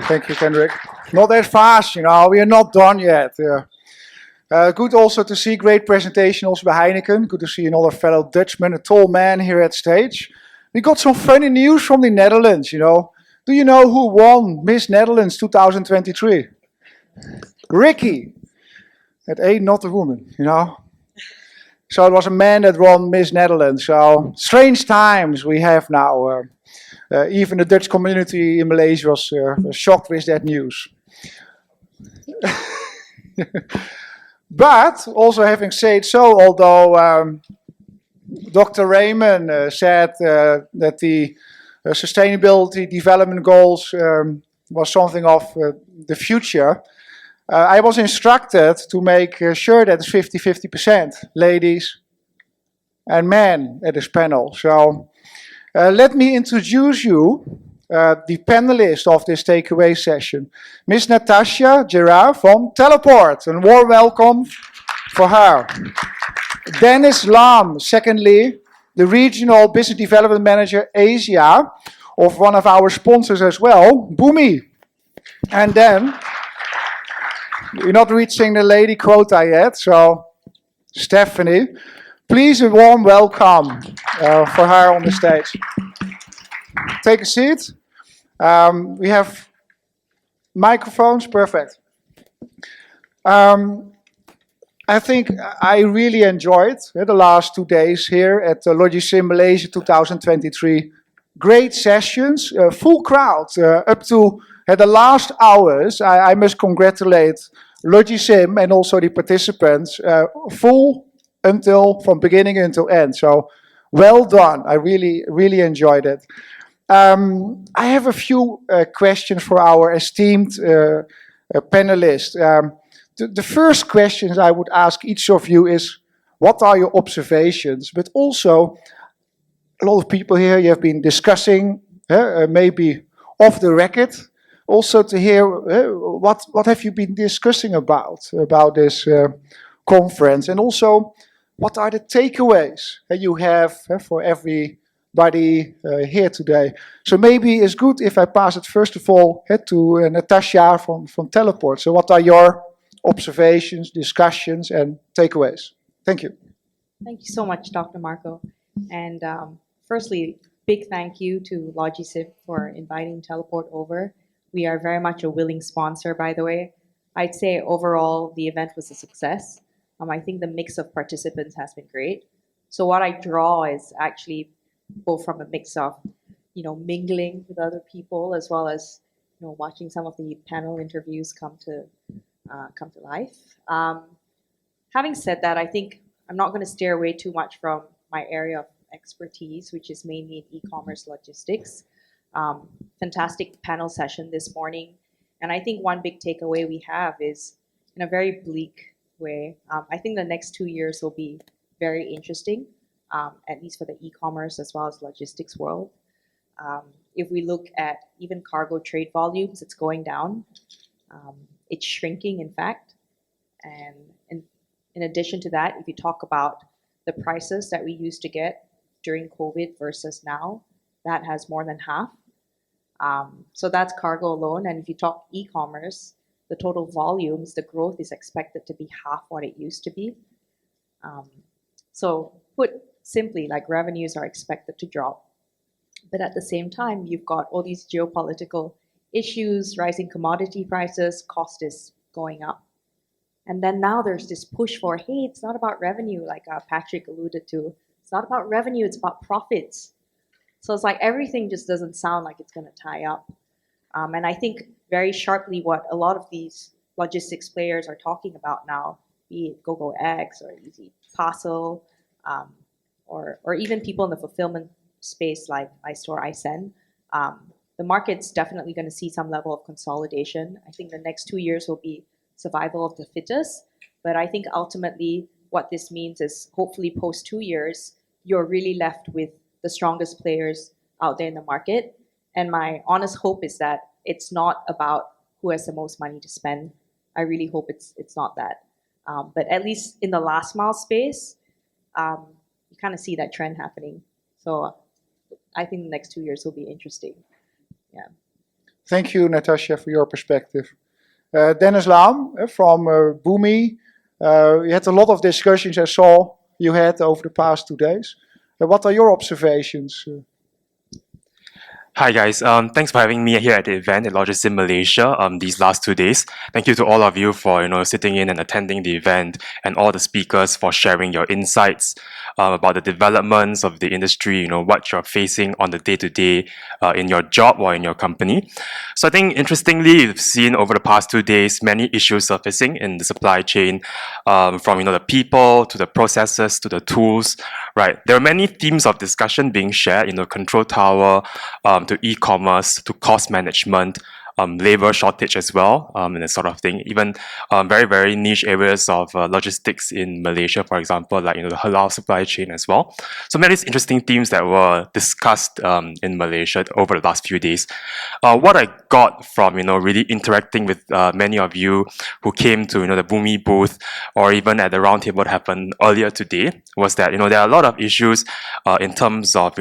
Thank you, Kendrick. Not that fast, we are not done yet. Good also to see great presentation also by Heineken. Good to see another fellow Dutchman, a tall man here at stage. We got some funny news from the Netherlands, Do you know who won Miss Netherlands 2023? Ricky. It ain't not a woman, So it was a man that won Miss Netherlands. So strange times we have now. Even the Dutch community in Malaysia was shocked with that news. But also having said so, although Dr. Raymond said that the sustainability development goals was something of the future, I was instructed to make sure that it's 50-50% ladies and men at this panel. So let me introduce you the panelist of this takeaway session, Miss Natasia Jerah from Teleport. A warm welcome for her. Dennis Lam, secondly, the Regional Business Development Manager Asia of one of our sponsors as well, Boomi. And then, we're not reaching the lady quota yet, so Stephanie, please a warm welcome for her on the stage. Take a seat. We have microphones, perfect. I think I really enjoyed the last 2 days here at LogiSYM Malaysia 2023. Great sessions, full crowd, up to the last hours. I must congratulate LogiSYM and also the participants, full from beginning until end. So well done. I really enjoyed it. I have a few questions for our esteemed panelists. The first questions I would ask each of you is, what are your observations? But also, a lot of people here, you have been discussing, maybe off the record, also to hear what have you been discussing about this conference, and also what are the takeaways that you have for everybody here today. So maybe it's good if I pass it first of all to Natasia from Teleport. So what are your observations, discussions, and takeaways? Thank you. Thank you so much, Dr. Marco. And firstly, big thank you to LogiSYM for inviting Teleport over. We are very much a willing sponsor, by the way. I'd say overall, the event was a success. I think the mix of participants has been great. So what I draw is actually both from a mix of, mingling with other people, as well as, watching some of the panel interviews come to life. Having said that, I think I'm not going to steer away too much from my area of expertise, which is mainly in e-commerce logistics. Fantastic panel session this morning. And I think one big takeaway we have is, in a very bleak way, I think the next 2 years will be very interesting, at least for the e-commerce as well as logistics world. If we look at even cargo trade volumes, it's going down. It's shrinking, in fact. And in addition to that, if you talk about the prices that we used to get during COVID versus now, that has more than half. So that's cargo alone. And if you talk e-commerce, the total volumes, the growth is expected to be half what it used to be. So put simply, like, revenues are expected to drop. But at the same time, you've got all these geopolitical issues, rising commodity prices, cost is going up. And then now there's this push for, hey, it's not about revenue, like Patrick alluded to. It's not about revenue, it's about profits. So it's like everything just doesn't sound like it's going to tie up. And I think very sharply what a lot of these logistics players are talking about now, be it GoGoX or Easy Parcel, or even people in the fulfillment space like iStore, iSend, the market's definitely going to see some level of consolidation. I think the next 2 years will be survival of the fittest. But I think ultimately what this means is hopefully post 2 years, you're really left with the strongest players out there in the market. And my honest hope is that it's not about who has the most money to spend. I really hope it's not that. But at least in the last mile space, you kind of see that trend happening. So I think the next 2 years will be interesting. Yeah. Thank you, Natasia, for your perspective. Dennis Lam from Boomi. You had a lot of discussions I saw you had over the past 2 days. What are your observations? Hi guys, thanks for having me here at the event at LogiSYM Malaysia these last 2 days. Thank you to all of you for sitting in and attending the event, and all the speakers for sharing your insights about the developments of the industry, what you're facing on the day-to-day in your job or in your company. So I think interestingly, we've seen over the past 2 days many issues surfacing in the supply chain, from the people to the processes to the tools, right? There are many themes of discussion being shared, control tower, to e-commerce, to cost management, labor shortage as well, and that sort of thing. Even very, very niche areas of logistics in Malaysia, for example, like the halal supply chain as well. So many interesting themes that were discussed in Malaysia over the last few days. What I got from really interacting with many of you who came to the Boomi booth, or even at the roundtable that happened earlier today, was that there are a lot of issues in terms of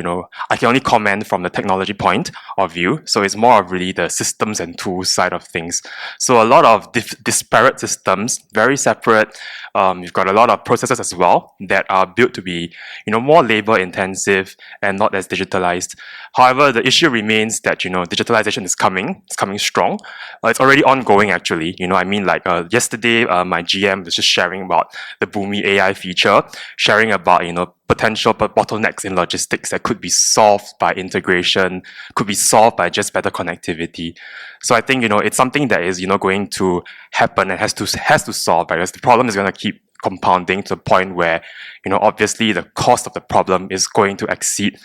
I can only comment from the technology point of view. So it's more of really the systems and tools side of things. So a lot of disparate systems, very separate. You've got a lot of processes as well that are built to be more labor intensive and not as digitalized. However, the issue remains that digitalization is coming. It's coming strong. It's already ongoing actually. Yesterday, my GM was just sharing about the Boomi AI feature, sharing about potential bottlenecks in logistics that could be solved by integration, could be solved by just better connectivity. So I think it's something that is going to happen and has to solve, right? Because the problem is going to keep compounding to the point where obviously the cost of the problem is going to exceed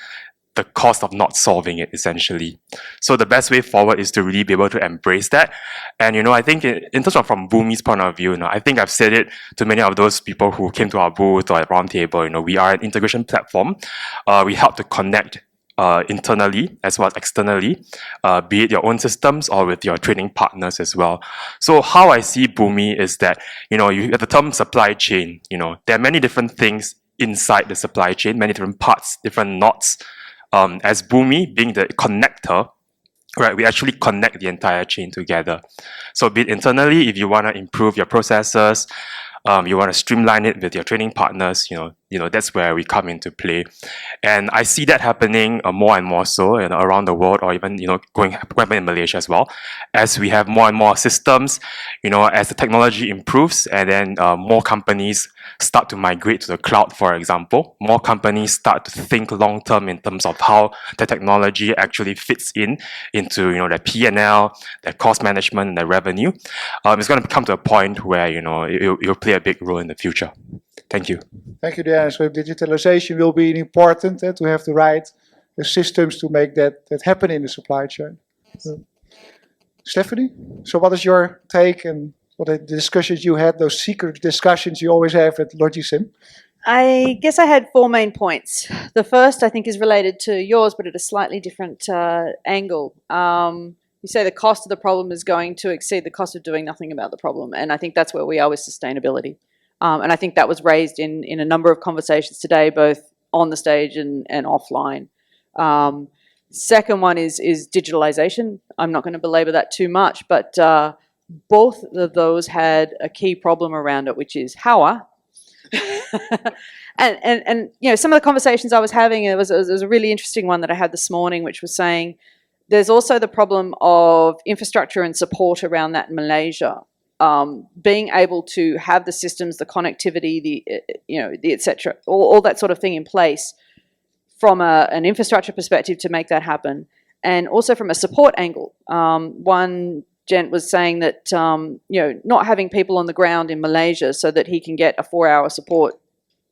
the cost of not solving it, essentially. So the best way forward is to really be able to embrace that. And I think in terms of from Boomi's point of view, I think I've said it to many of those people who came to our booth or at roundtable. We are an integration platform. We help to connect internally as well as externally, be it your own systems or with your trading partners as well. So how I see Boomi is that you have the term supply chain. There are many different things inside the supply chain, many different parts, different knots. As Boomi being the connector, right, we actually connect the entire chain together. So be it internally, if you want to improve your processes, you want to streamline it with your trading partners, that's where we come into play. And I see that happening more and more so around the world, or even going in Malaysia as well, as we have more and more systems, as the technology improves, and then more companies start to migrate to the cloud, for example. More companies start to think long term in terms of how the technology actually fits into their P&L, their cost management, and their revenue. It's going to come to a point where it'll play a big role in the future. Thank you. Thank you, Dennis. So digitalization will be important to have the right systems to make that happen in the supply chain. Stephanie, so what is your take, and what are the discussions you had, those secret discussions you always have at LogiSYM? I guess I had 4 main points. The first, I think, is related to yours, but at a slightly different angle. You say the cost of the problem is going to exceed the cost of doing nothing about the problem, and I think that's where we are with sustainability. And I think that was raised in a number of conversations today, both on the stage and offline. Second one is digitalization. I'm not going to belabor that too much, but both of those had a key problem around it, which is how. and some of the conversations I was having, it was a really interesting one that I had this morning, which was saying there's also the problem of infrastructure and support around that in Malaysia. Being able to have the systems, the connectivity, the et cetera, all that sort of thing in place from an infrastructure perspective to make that happen, and also from a support angle. One gent was saying that not having people on the ground in Malaysia so that he can get a 4-hour support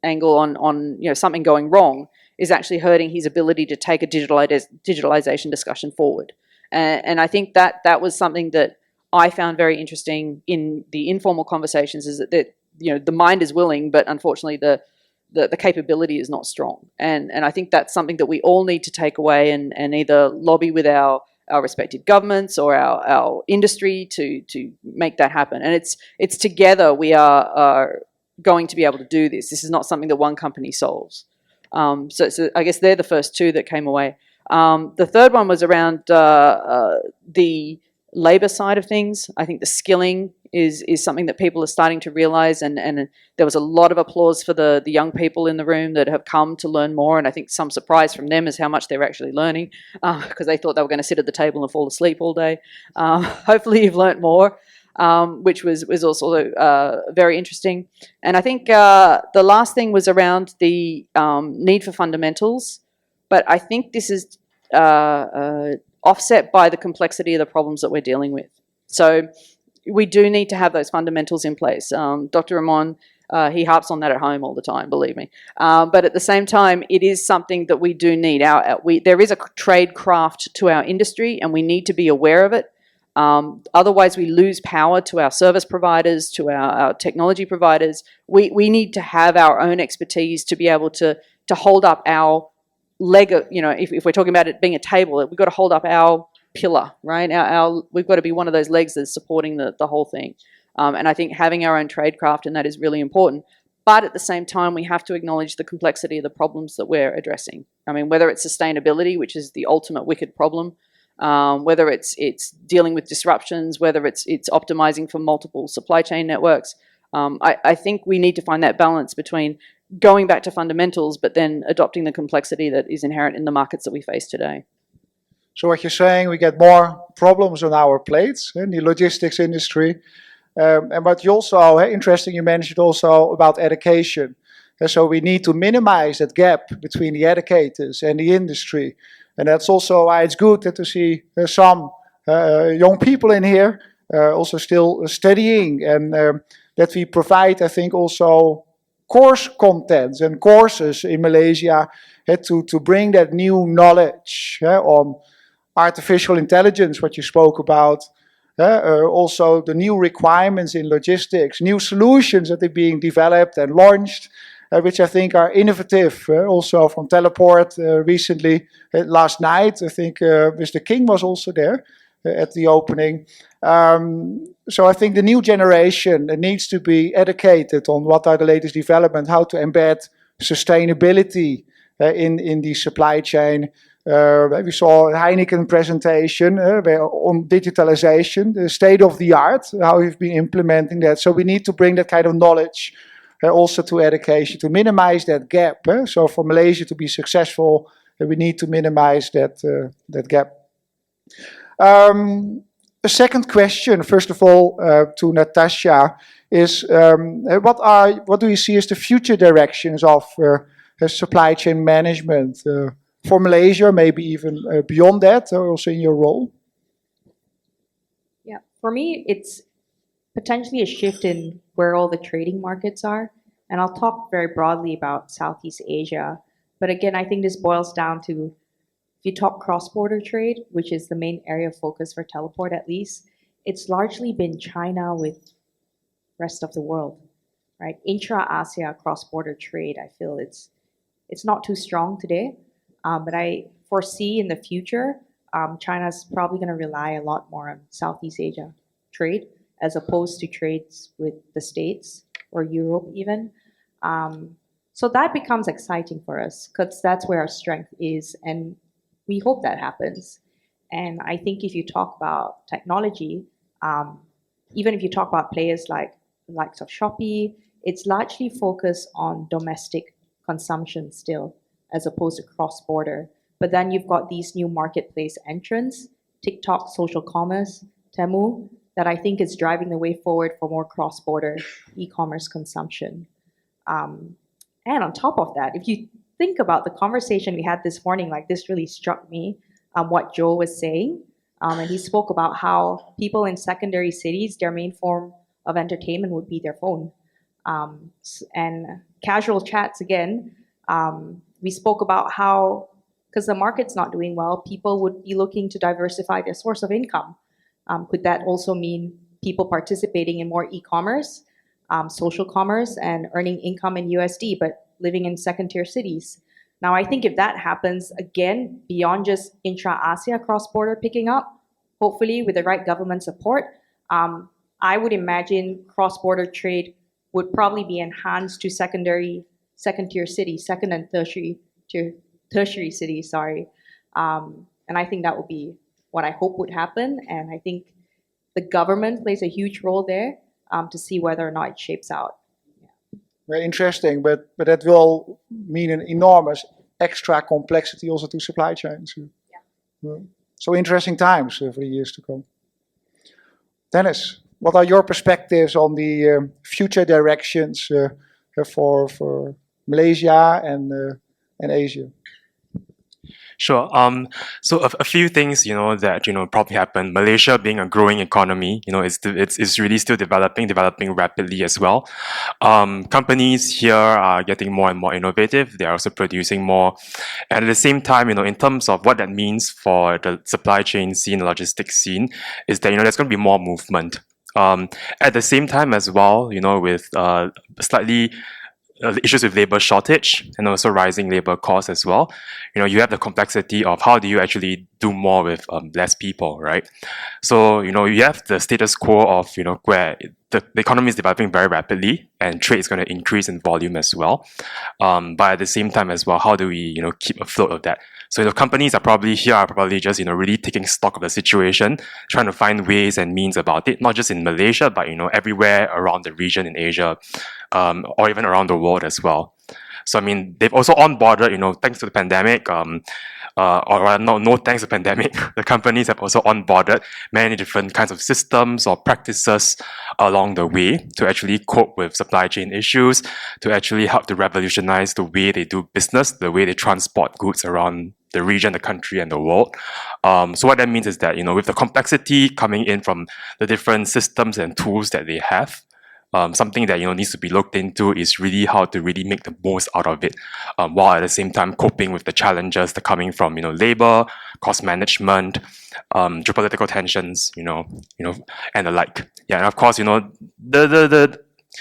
angle on something going wrong is actually hurting his ability to take a digitalization discussion forward. And I think that was something that I found very interesting in the informal conversations, is that the mind is willing, but unfortunately the capability is not strong. And I think that's something that we all need to take away and either lobby with our respective governments or our industry to make that happen. And it's together we are going to be able to do this. This is not something that one company solves. So I guess they're the first two that came away. The third one was around the labour side of things. I think the skilling is something that people are starting to realise, and there was a lot of applause for the young people in the room that have come to learn more, and I think some surprise from them is how much they're actually learning, because they thought they were going to sit at the table and fall asleep all day. Hopefully you've learnt more, which was also very interesting. And I think the last thing was around the need for fundamentals, but I think this is offset by the complexity of the problems that we're dealing with. So we do need to have those fundamentals in place. Dr. Ramon, he harps on that at home all the time, believe me. But at the same time, it is something that we do need. There is a trade craft to our industry, and we need to be aware of it. Otherwise, we lose power to our service providers, to our technology providers. We need to have our own expertise to be able to hold up our leg. If we're talking about it being a table, we've got to hold up our pillar, right? We've got to be one of those legs that's supporting the whole thing. And I think having our own tradecraft in that is really important. But at the same time, we have to acknowledge the complexity of the problems that we're addressing. I mean, whether it's sustainability, which is the ultimate wicked problem, whether it's dealing with disruptions, whether it's optimizing for multiple supply chain networks. I think we need to find that balance between going back to fundamentals, but then adopting the complexity that is inherent in the markets that we face today. So what you're saying, we get more problems on our plates in the logistics industry. And but you also, interesting, you mentioned also about education. So we need to minimize that gap between the educators and the industry. And that's also why it's good to see some young people in here also still studying, and that we provide, I think, also course contents and courses in Malaysia to bring that new knowledge on artificial intelligence, what you spoke about, also the new requirements in logistics, new solutions that are being developed and launched, which I think are innovative. Also from Teleport recently, last night, I think Mr. King was also there at the opening. So I think the new generation needs to be educated on what are the latest developments, how to embed sustainability in the supply chain. We saw a Heineken presentation on digitalization, the state of the art, how we've been implementing that. So we need to bring that kind of knowledge also to education to minimize that gap. So for Malaysia to be successful, we need to minimize that gap. A second question, first of all, to Natasia, is what do you see as the future directions of supply chain management for Malaysia, maybe even beyond that, also in your role? Yeah, for me, it's potentially a shift in where all the trading markets are. And I'll talk very broadly about Southeast Asia. But again, I think this boils down to, if you talk cross-border trade, which is the main area of focus for Teleport at least, it's largely been China with rest of the world, right? Intra-Asia cross-border trade, I feel it's not too strong today. But I foresee in the future, China's probably going to rely a lot more on Southeast Asia trade as opposed to trades with the States or Europe even. So that becomes exciting for us because that's where our strength is, and we hope that happens. And I think if you talk about technology, even if you talk about players like the likes of Shopee, it's largely focused on domestic consumption still, as opposed to cross-border. But then you've got these new marketplace entrants, TikTok, social commerce, Temu, that I think is driving the way forward for more cross-border e-commerce consumption. And on top of that, if you think about the conversation we had this morning, like this really struck me, what Joe was saying. And he spoke about how people in secondary cities, their main form of entertainment would be their phone. And casual chats again, we spoke about how, because the market's not doing well, people would be looking to diversify their source of income. Could that also mean people participating in more e-commerce, social commerce, and earning income in USD, but living in second-tier cities? Now, I think if that happens, again, beyond just intra-Asia cross-border picking up, hopefully with the right government support, I would imagine cross-border trade would probably be enhanced to second-tier cities, second and tertiary cities, sorry. And I think that would be what I hope would happen. And I think the government plays a huge role there to see whether or not it shapes out. Very interesting, but that will mean an enormous extra complexity also to supply chains. So interesting times for the years to come. Dennis, what are your perspectives on the future directions for Malaysia and Asia? Sure. So a few things, that, probably happen. Malaysia being a growing economy, it's really still developing rapidly as well. Companies here are getting more and more innovative. They're also producing more. And at the same time, in terms of what that means for the supply chain scene, the logistics scene, is that, there's going to be more movement. At the same time as well, with slightly the issues with labor shortage and also rising labor costs as well. You have the complexity of how do you actually do more with less people, right? So, you have the status quo of, where the economy is developing very rapidly and trade is going to increase in volume as well. But at the same time as well, how do we, keep afloat of that? So the companies are probably just, really taking stock of the situation, trying to find ways and means about it, not just in Malaysia, but, everywhere around the region in Asia, or even around the world as well. So, they've also onboarded, thanks to the pandemic, no thanks to the pandemic, the companies have also onboarded many different kinds of systems or practices along the way to actually cope with supply chain issues, to actually help to revolutionize the way they do business, the way they transport goods around the region, the country, and the world. So what that means is that, with the complexity coming in from the different systems and tools that they have, something that needs to be looked into is really how to really make the most out of it, while at the same time coping with the challenges that are coming from labor, cost management, geopolitical tensions, and the like. Yeah, and of course, the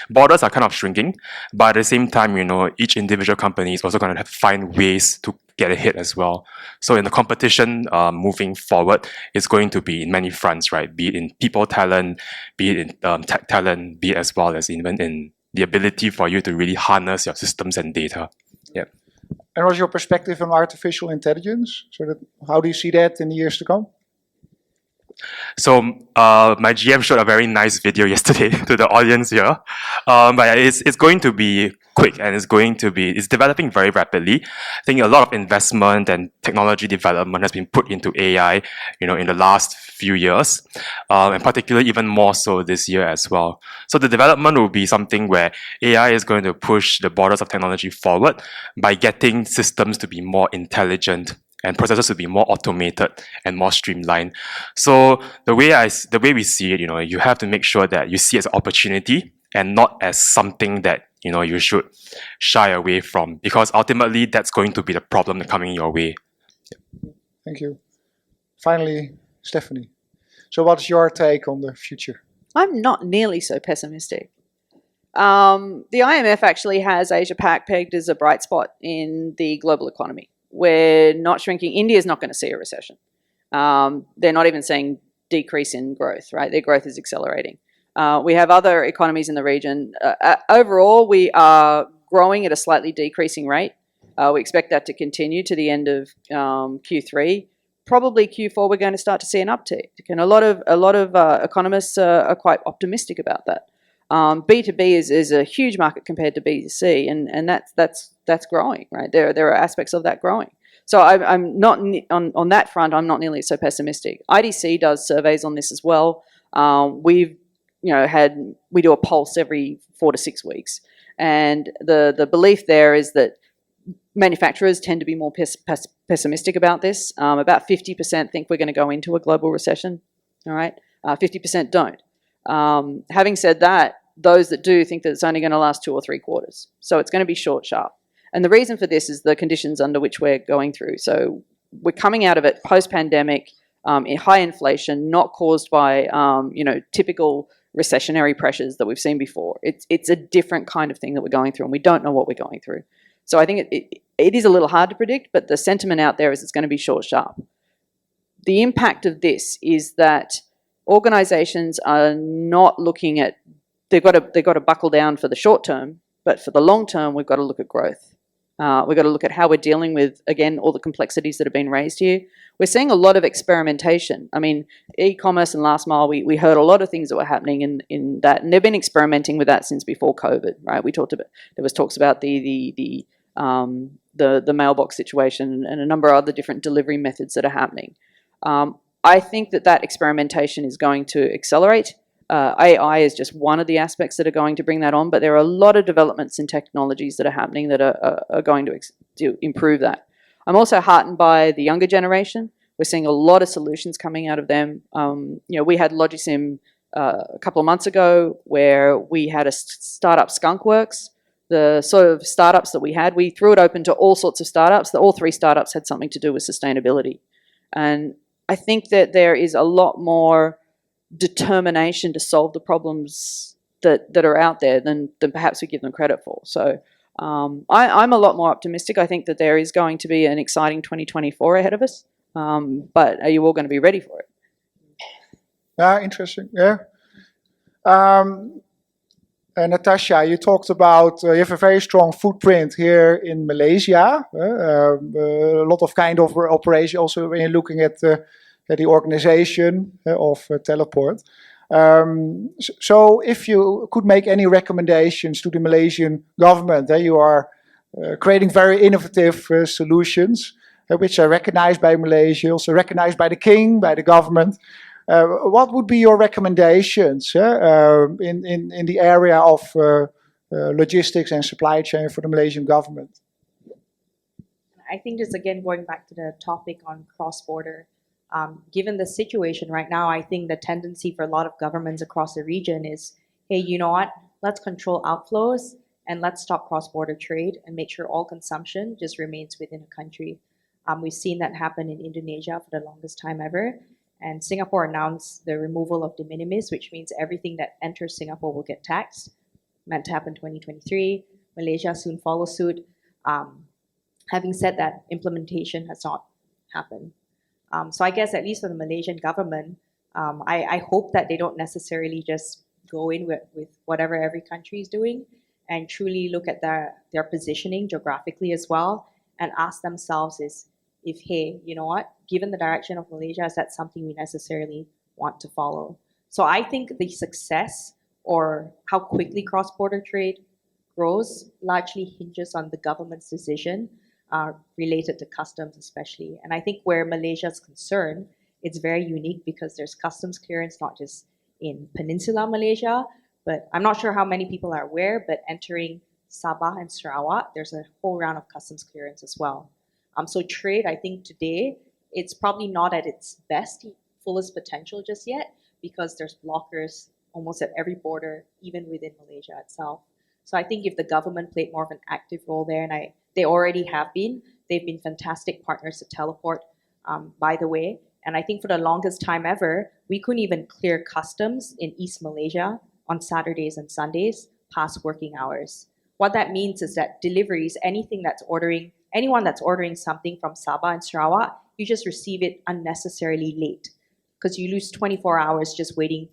borders are kind of shrinking, but at the same time, each individual company is also going to have to find ways to get ahead as well. So in the competition moving forward, it's going to be in many fronts, right? Be it in people talent, be it in tech talent, be it as well as even in the ability for you to really harness your systems and data. Yeah. And what's your perspective on artificial intelligence? How do you see that in the years to come? So my GM showed a very nice video yesterday to the audience here, but it's going to be quick and it's developing very rapidly. I think a lot of investment and technology development has been put into AI, in the last few years, and particularly even more so this year as well. So the development will be something where AI is going to push the borders of technology forward by getting systems to be more intelligent and processes to be more automated and more streamlined. So the way we see it, you have to make sure that you see it as an opportunity and not as something that you should shy away from, because ultimately that's going to be the problem coming your way. Thank you. Finally, Stephanie. So what's your take on the future? I'm not nearly so pessimistic. The IMF actually has Asia Pac pegged as a bright spot in the global economy. We're not shrinking. India's not going to see a recession. They're not even seeing decrease in growth, right? Their growth is accelerating. We have other economies in the region. Overall, we are growing at a slightly decreasing rate. We expect that to continue to the end of Q3. Probably Q4, we're going to start to see an uptick. And a lot of economists are quite optimistic about that. B2B is a huge market compared to B2C, and that's growing, right? There are aspects of that growing. So I'm not on that front. I'm not nearly so pessimistic. IDC does surveys on this as well. We do a pulse every 4 to 6 weeks, and the belief there is that manufacturers tend to be more pessimistic about this. About 50% think we're going to go into a global recession. All right, 50% don't. Having said that, those that do think that it's only going to last 2 or 3 quarters. So it's going to be short, sharp. And the reason for this is the conditions under which we're going through. So we're coming out of it post-pandemic, in high inflation, not caused by typical recessionary pressures that we've seen before. It's a different kind of thing that we're going through, and we don't know what we're going through. So I think it is a little hard to predict, but the sentiment out there is it's going to be short, sharp. The impact of this is that organizations are not looking at, they've got to buckle down for the short term, but for the long term, we've got to look at growth. We've got to look at how we're dealing with, again, all the complexities that have been raised here. We're seeing a lot of experimentation. I mean, e-commerce and last mile, we heard a lot of things that were happening in that, and they've been experimenting with that since before COVID, right? There was talks about the mailbox situation and a number of other different delivery methods that are happening. I think that experimentation is going to accelerate. AI is just one of the aspects that are going to bring that on, but there are a lot of developments in technologies that are happening that are going to improve that. I'm also heartened by the younger generation. We're seeing a lot of solutions coming out of them. We had LogiSYM a couple of months ago where we had a startup skunkworks. The sort of startups that we had, we threw it open to all sorts of startups. All 3 startups had something to do with sustainability. And I think that there is a lot more determination to solve the problems that are out there than perhaps we give them credit for. So I'm a lot more optimistic. I think that there is going to be an exciting 2024 ahead of us. But are you all going to be ready for it? Yeah, interesting. Yeah. Natasia, you talked about you have a very strong footprint here in Malaysia. A lot of kind of operation. Also, when you're looking at the organization of Teleport. So, if you could make any recommendations to the Malaysian government, you are creating very innovative solutions, which are recognized by Malaysia, also recognized by the king, by the government. What would be your recommendations in the area of logistics and supply chain for the Malaysian government? I think just again going back to the topic on cross-border, given the situation right now, I think the tendency for a lot of governments across the region is, hey, you know what? Let's control outflows and let's stop cross-border trade and make sure all consumption just remains within a country. We've seen that happen in Indonesia for the longest time ever. And Singapore announced the removal of de minimis, which means everything that enters Singapore will get taxed. Meant to happen 2023. Malaysia soon follow suit. Having said that, implementation has not happened. So I guess at least for the Malaysian government, I hope that they don't necessarily just go in with whatever every country is doing and truly look at their positioning geographically as well and ask themselves if, hey, you know what, given the direction of Malaysia, is that something we necessarily want to follow? So I think the success or how quickly cross-border trade grows largely hinges on the government's decision related to customs especially. And I think where Malaysia's concerned, it's very unique because there's customs clearance not just in Peninsular Malaysia, but I'm not sure how many people are aware, but entering Sabah and Sarawak, there's a whole round of customs clearance as well. So trade, I think today, it's probably not at its best, fullest potential just yet, because there's blockers almost at every border, even within Malaysia itself. So I think if the government played more of an active role there, and they already have been, they've been fantastic partners to Teleport, by the way. And I think for the longest time ever, we couldn't even clear customs in East Malaysia on Saturdays and Sundays past working hours. What that means is that deliveries, anyone that's ordering something from Sabah and Sarawak, you just receive it unnecessarily late because you lose 24 hours just waiting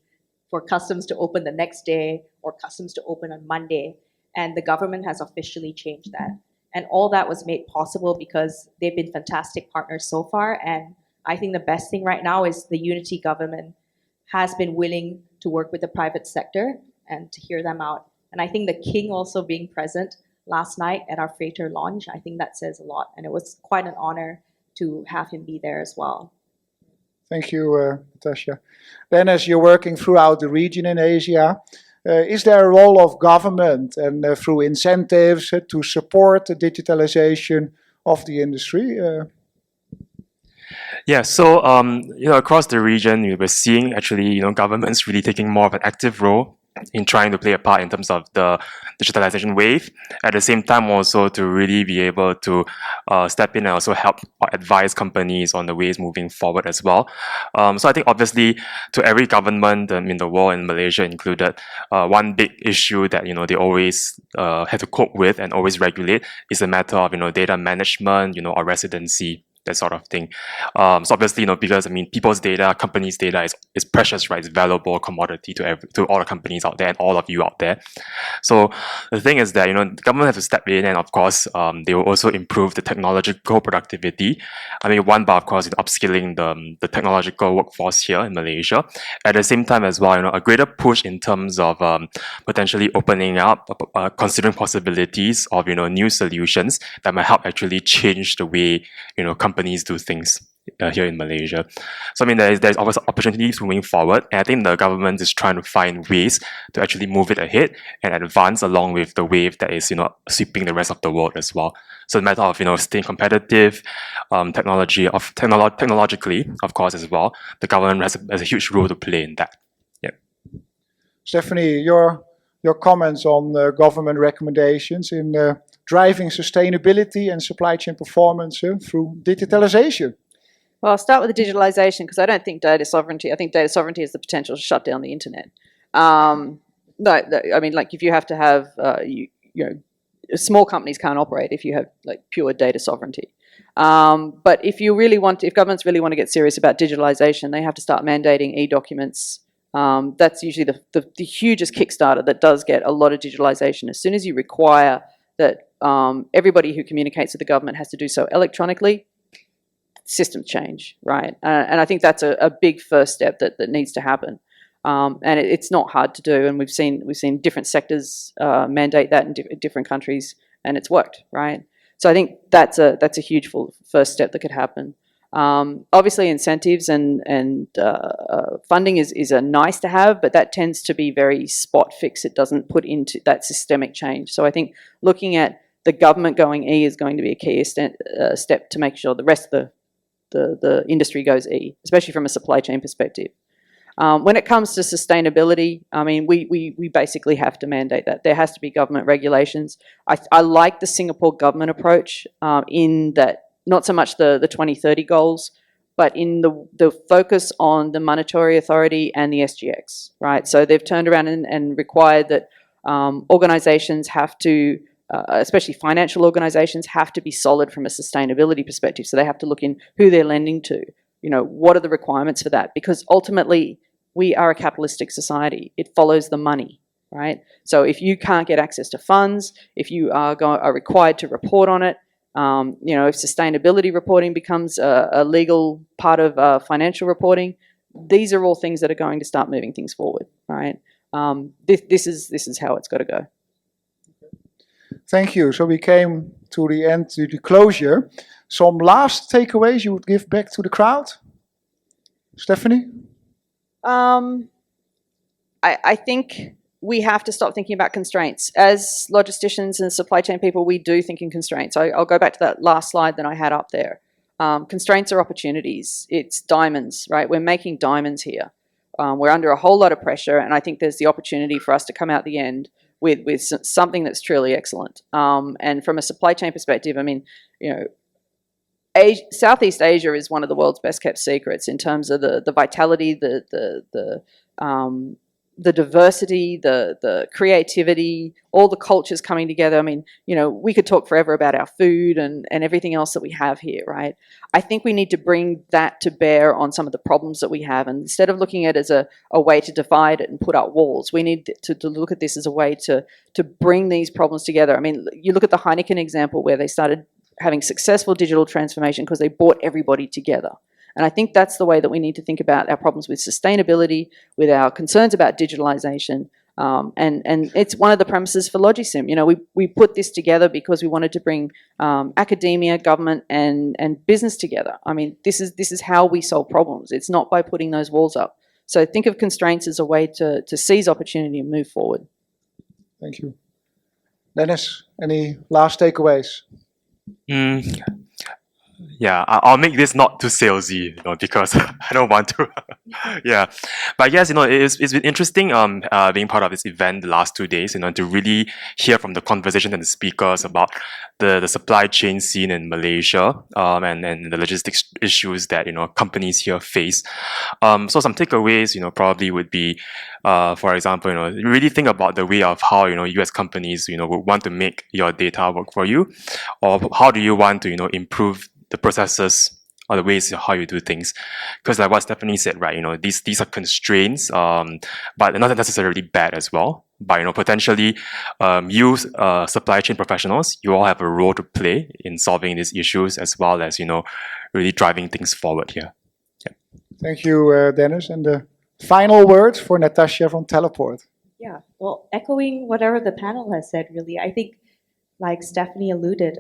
for customs to open the next day or customs to open on Monday. And the government has officially changed that. And all that was made possible because they've been fantastic partners so far. And I think the best thing right now is the unity government has been willing to work with the private sector and to hear them out. And I think the king also being present last night at our freighter launch, I think that says a lot. And it was quite an honor to have him be there as well. Thank you, Natasia. Then as you're working throughout the region in Asia, is there a role of government and through incentives to support the digitalization of the industry? Yeah, so across the region, we're seeing actually governments really taking more of an active role in trying to play a part in terms of the digitalization wave. At the same time, also to really be able to step in and also help or advise companies on the ways moving forward as well. So I think obviously to every government in the world, and Malaysia included, one big issue that they always have to cope with and always regulate is a matter of data management, or residency. that sort of thing. So obviously, because people's data, companies' data is precious, right? It's valuable commodity to all the companies out there and all of you out there. So the thing is that the government has to step in, and of course, they will also improve the technological productivity. One by of course upskilling the technological workforce here in Malaysia. At the same time as well, a greater push in terms of potentially opening up, considering possibilities of new solutions that might help actually change the way companies do things here in Malaysia. So there's always opportunities moving forward, and I think the government is trying to find ways to actually move it ahead and advance along with the wave that is sweeping the rest of the world as well. So the matter of staying competitive, technologically, of course, as well. The government has a huge role to play in that. Yeah. Stephanie, your comments on government recommendations in driving sustainability and supply chain performance through digitalization. Well, I'll start with the digitalization because I don't think data sovereignty. I think data sovereignty has the potential to shut down the internet. No, if you have to have, small companies can't operate if you have pure data sovereignty. But if governments really want to get serious about digitalization, they have to start mandating e-documents. That's usually the hugest Kickstarter that does get a lot of digitalization. As soon as you require that everybody who communicates with the government has to do so electronically, systems change, right? And I think that's a big first step that needs to happen. And it's not hard to do, and we've seen different sectors mandate that in different countries, and it's worked, right? So I think that's a huge first step that could happen. Obviously, incentives and funding is a nice to have, but that tends to be very spot fix. It doesn't put into that systemic change. So I think looking at the government going E is going to be a key step to make sure the rest of the industry goes E, especially from a supply chain perspective. When it comes to sustainability, we basically have to mandate that. There has to be government regulations. I like the Singapore government approach in that not so much the 2030 goals, but in the focus on the monetary authority and the SGX, right? So they've turned around and required that organisations have to, especially financial organisations, have to be solid from a sustainability perspective. So they have to look in who they're lending to. What are the requirements for that? Because ultimately, we are a capitalistic society. It follows the money, right? So if you can't get access to funds, if you are required to report on it, if sustainability reporting becomes a legal part of financial reporting, these are all things that are going to start moving things forward, right? This is how it's got to go. Thank you. So we came to the end, to the closure. Some last takeaways you would give back to the crowd? Stephanie? I think we have to stop thinking about constraints. As logisticians and supply chain people, we do think in constraints. I'll go back to that last slide that I had up there. Constraints are opportunities. It's diamonds, right? We're making diamonds here. We're under a whole lot of pressure, and I think there's the opportunity for us to come out the end with something that's truly excellent. And from a supply chain perspective, Southeast Asia is one of the world's best kept secrets in terms of the vitality, the diversity, the creativity, all the cultures coming together. We could talk forever about our food and everything else that we have here, right? I think we need to bring that to bear on some of the problems that we have. And instead of looking at it as a way to divide it and put up walls, we need to look at this as a way to bring these problems together. You look at the Heineken example where they started having successful digital transformation because they brought everybody together. And I think that's the way that we need to think about our problems with sustainability, with our concerns about digitalization. And it's one of the premises for LogiSYM. We put this together because we wanted to bring academia, government, and business together. This is how we solve problems. It's not by putting those walls up. So think of constraints as a way to seize opportunity and move forward. Thank you. Dennis, any last takeaways? Yeah, I'll make this not too salesy, because I don't want to. Yeah, but I guess it's been interesting being part of this event the last 2 days, to really hear from the conversation and the speakers about the supply chain scene in Malaysia and the logistics issues that companies here face. So some takeaways probably would be, for example, really think about the way of how US companies would want to make your data work for you, or how do you want to improve the processes or the ways how you do things. Because like what Stephanie said, right, these are constraints, but not necessarily bad as well. But potentially, you supply chain professionals, you all have a role to play in solving these issues as well as really driving things forward here. Yeah. Thank you, Dennis. And the final word for Natasia from Teleport. Yeah, well, echoing whatever the panel has said, really, I think, like Stephanie alluded,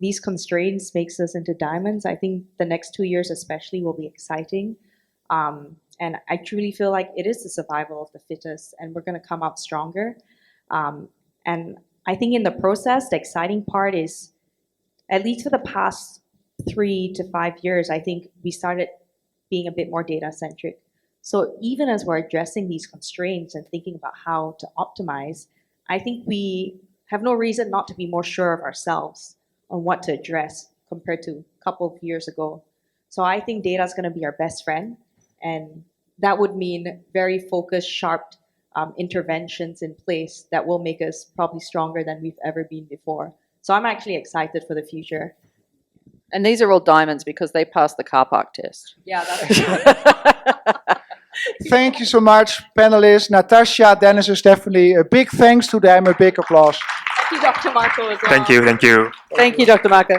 these constraints makes us into diamonds. I think the next 2 years especially will be exciting. And I truly feel like it is the survival of the fittest, and we're going to come out stronger. And I think in the process, the exciting part is, at least for the past 3 to 5 years, I think we started being a bit more data-centric. So even as we're addressing these constraints and thinking about how to optimize, I think we have no reason not to be more sure of ourselves on what to address compared to a couple of years ago. So I think data is going to be our best friend, and that would mean very focused, sharp interventions in place that will make us probably stronger than we've ever been before. So I'm actually excited for the future. And these are all diamonds because they passed the car park test. Yeah, that's Thank you so much, panelists, Natasia, Dennis, and Stephanie. A big thanks to them, a big applause. Thank you, Dr. Marco, as well. Thank you. Thank you, Dr. Marco.